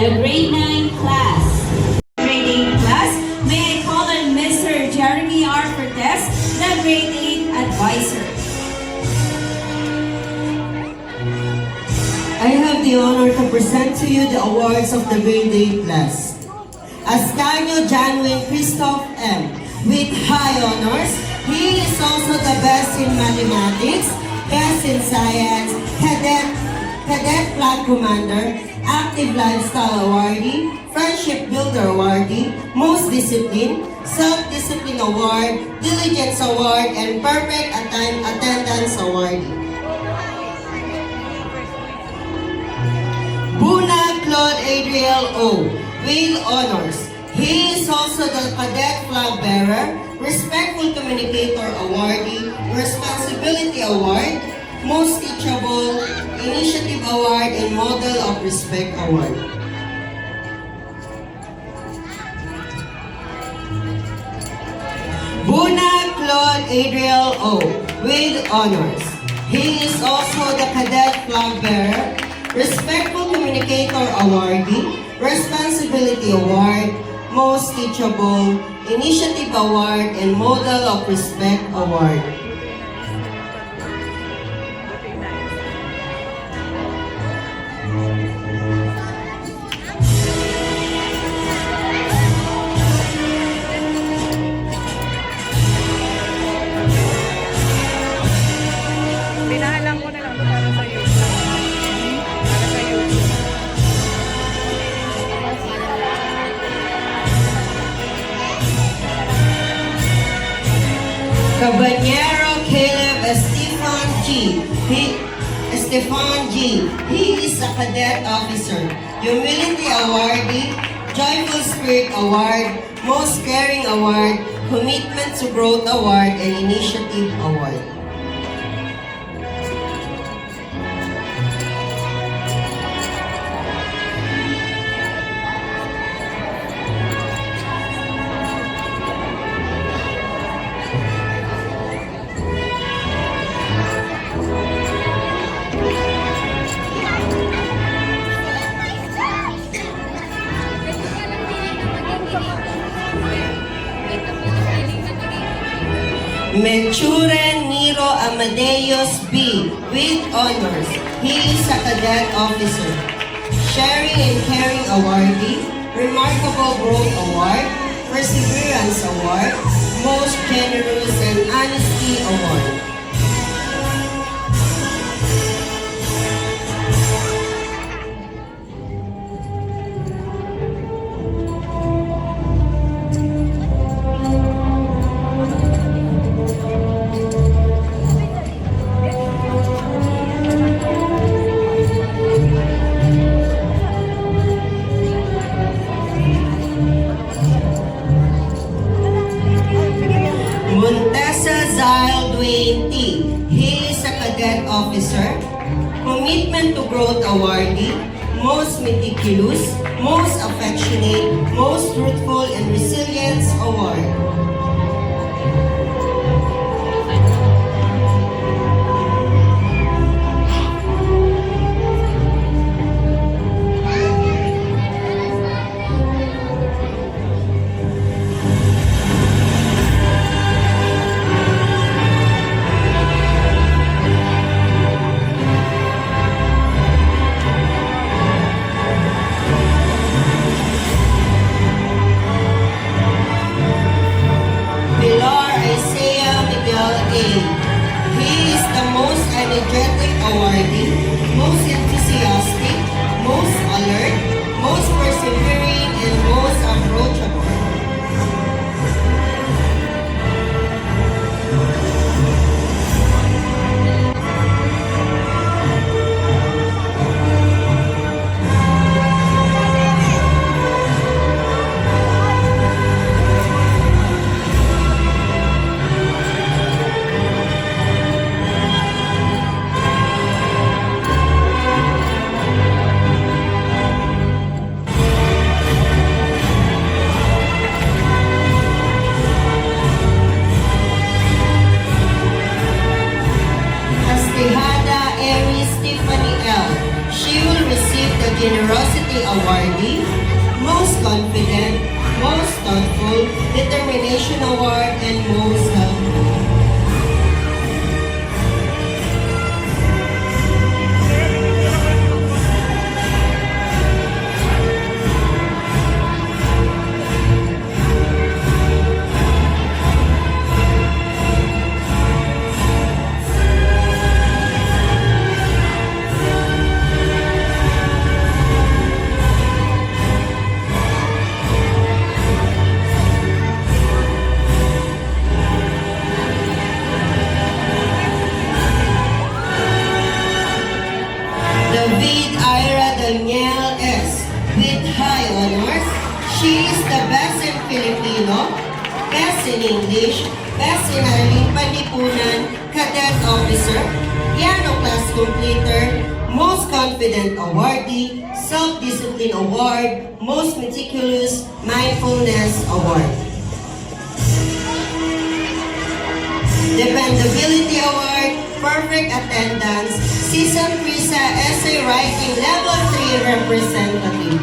the grade 9 class. Grade 8 class, may I call on Mr. Jeremy R. Cortez, the grade 8 advisor. I have the honor to present to you the awards of the grade 8 class. Ascanio Janwin Christoph M. with high honors. He is also the best in mathematics, best in science, cadet flag commander, active lifestyle awardee, friendship builder awardee, most discipline, self-discipline award, diligence award, and perfect attendance awardee. Buna Claude Adriel O. with honors. He is also the cadet flag bearer, respectful communicator awardee, responsibility award, most teachable, initiative award, and model of respect award. Buna Claude Adriel O. with honors. He is also the cadet flag bearer, respectful communicator awardee, responsibility award, most teachable, initiative award, and model of respect award. Pinahalang ko na lang ito para sa YouTube. Para sa YouTube. Caballero Caleb Estefan G. He is a cadet officer, humility awardee, joyful spirit award, most caring award, commitment to growth award, and initiative award. Menchuren Nero Amadeus B. with honors. He is a cadet officer, sharing and caring awardee, remarkable growth award, perseverance award, most generous and honesty award. Montesa Zyle Dwayne T. He is a cadet officer, commitment to growth awardee, most meticulous, most affectionate, most truthful, and resilience award. He is the most energetic awardee, most enthusiastic, most alert, most persevering, and most approachable. Aries Tiffany L. She will receive the Generosity Awardee, Most Confident, Most Thoughtful, Determination Award, and Most Helpful. David Ira Daniel S. with high honors. She is the best in Filipino, best in English, best in Arling Panlipunan, cadet officer, piano class completer, most confident awardee, self-discipline award, most meticulous mindfulness award. Dependability Award, Perfect Attendance, Season Prisa Essay Writing Level 3 Representative.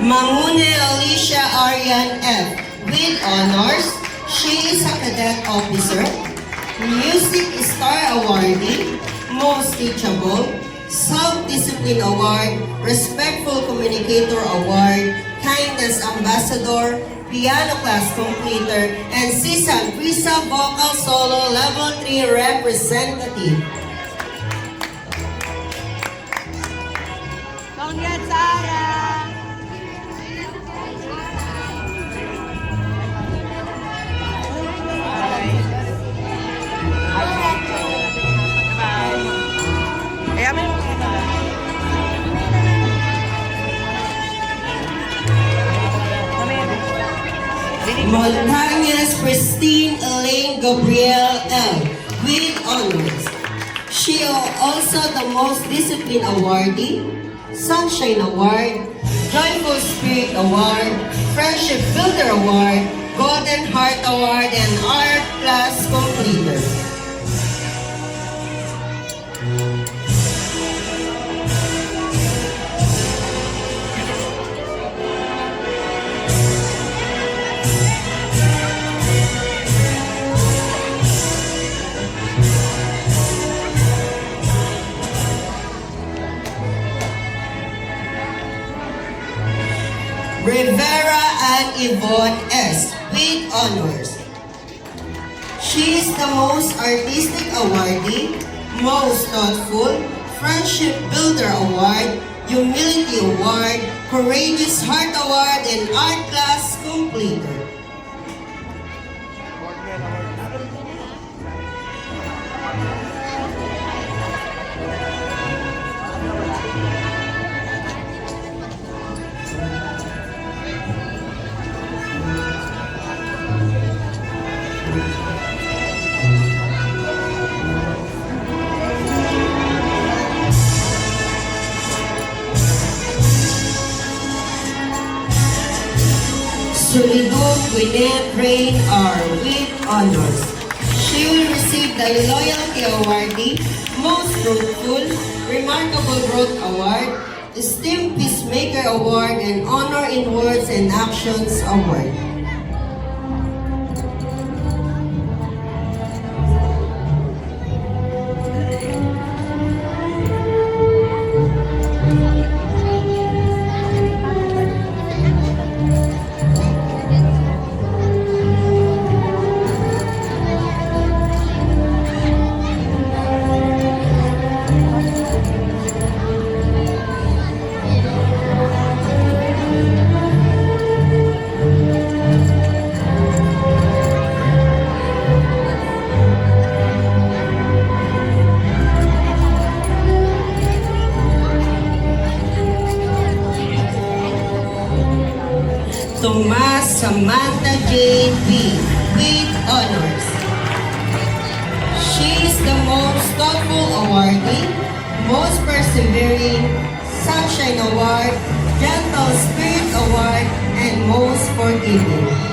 Mamune Alicia Arian F. with honors. She is a cadet officer, Music Star Awardee, Most Teachable, Self-Discipline Award, Respectful Communicator Award, Kindness Ambassador, Piano Class Completer, and Sisan Prisa Vocal Solo Level 3 Representative. Congrats, Sarah! Bye. Amin mo ka na. Montañez Christine Elaine Gabriel L. with honors. She is also the Most Discipline Awardee, Sunshine Award, Joyful Spirit Award, Friendship Builder Award, Golden Heart Award, and Art Class Completer. Rivera and Yvonne S. with honors. She is the Most Artistic Awardee, Most Thoughtful, Friendship Builder Award, Humility Award, Courageous Heart Award, and Art Class Completer. Solidum Gwyneth Rain R. with honors. She will receive the Loyalty Awardee, Most Fruitful, Remarkable Growth Award, Esteemed Peacemaker Award, and Honor in Words and Actions Award. Tomas Samantha J. B. with honors. the most thoughtful awardee, most persevering, Sunshine Award, Gentle Spirit Award, and most forgiving.